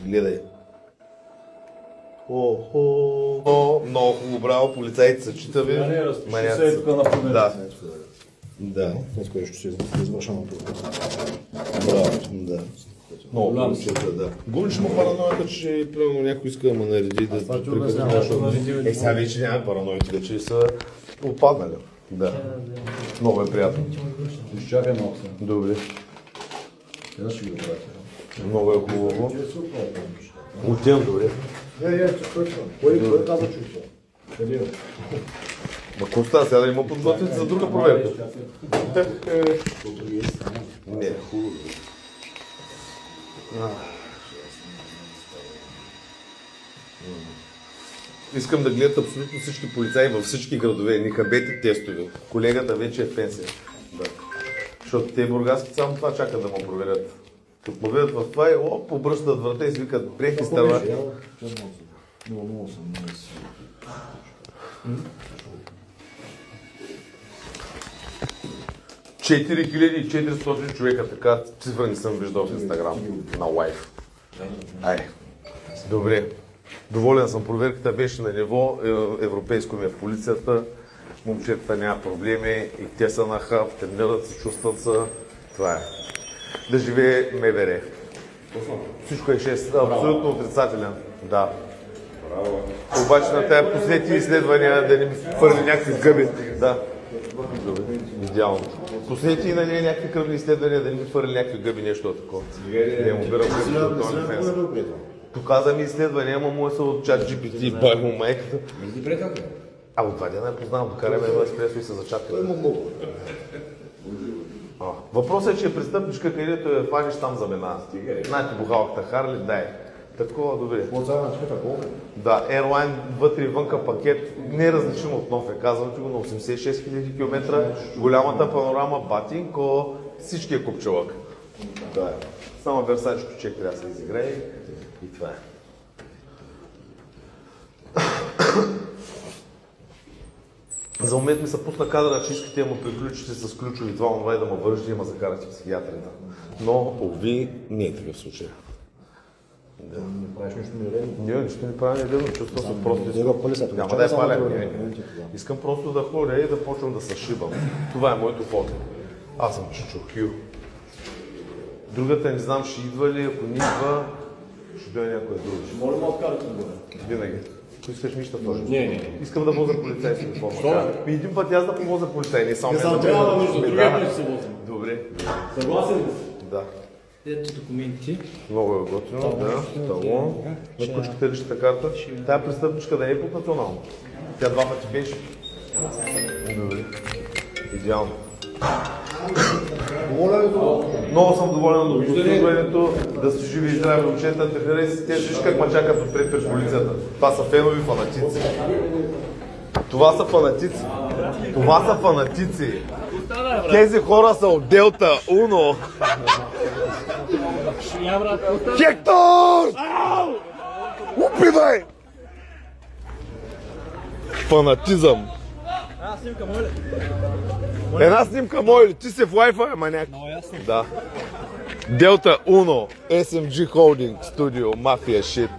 Гледай. О, много хубаво, браво, полицайите са читави. Се тук на победа. Да. Да. Днес кое ще се извършено това. Браво, да. Много хубаво чета, да. Гониш му параноята, че примерно някой иска да ме нареди да прекъсне нещо. Сега вече няма параноите, вече са отпаднали. Да. Много е приятно. Изчакай малко сега. Добре. Сега ще ги обратя. Много е хубаво. Отивам, добре. Кой каза чувство? Къде е? Ма Коста, сега да има подготвите за друга проверка. Не, хубаво. Искам да гледат абсолютно всички полицаи във всички градове. Ни хабети тестове. Колегата вече е в пенсия. Да. Защото те бургаски само това чакат да му проверят. Като му видят в това и оп, обръщат врата и си викат, приехи става. 4400 човека, така цифра не съм виждал в Инстаграм на лайф. Ай, добре. Доволен съм, проверката беше на ниво европейско ми е в полицията. Момчетата няма проблеми и те са на хъб, тренират се, чувстват се. Това е. Да живее МВР. Всичко е 6, абсолютно отрицателен. Да. Обаче на тая последните изследвания да не ми хвърли някакви гъби. Да. Добре. Идеално. Последните на нея някакви кръвни изследвания да не ми хвърли някакви гъби, нещо такова. Не му бирам гъби. Показа ми изследвания, ама му е са от чат GPT, бай му майката. А от 2 дена я познавам, докараме едно еспресо и се зачакаме. Въпросът е, че е престъпничка, където я фаниш там замена. Знаете, бухалката Харли, дай. Такова, добре. Да, Airline вътре и вънка пакет, не е различим от нов е, казвам ти го, на 86 000 км, голямата панорама, батинко, всички е купчелък. Да. Само версачето чек трябва да се изиграе и това е. За момент ми се пусна кадъра, че искате да му приключите с ключови това, онова и да ме вържите и ме закарате в психиатрията. Но, ови, не е такъв случай. Да. Не правиш нищо нередно? Не, нищо не правя нередно, чувствам се просто. Няма да я паля. Искам просто да ходя и да почвам да се шибам. Това е моето фото. Аз съм Чичо. Другата не знам, ще идва ли, ако не идва, ще дойде някой друг. Моля ме откарате да бъде. Винаги. Ако искаш мишта тоже. Не. Искам да возя полицай с телефона. Един път аз да помозя полицай, не само Не трябва да нужда, другия път ще се возим. Добре. Съгласен ли си? Да. Ето документи. Много е готино, да. Талон. На кучката личната карта. Тая престъпничка да е под национално. Тя 2 пъти беше. Добре. Идеално. Много съм доволен от обслужването, да са живи и здрави момчета, да хареса. Те виж как ме чакат отпред пред полицията. Това са фенови фанатици. Това са фанатици. Това са фанатици. Тези хора са от Делта Уно. Хектор! Убивай! Фанатизъм. Една снимка, моля ли? Ти си в Wi-Fi, маняк. Много ясно. Да. Delta Uno, SMG Holding Studio, Mafia Shit.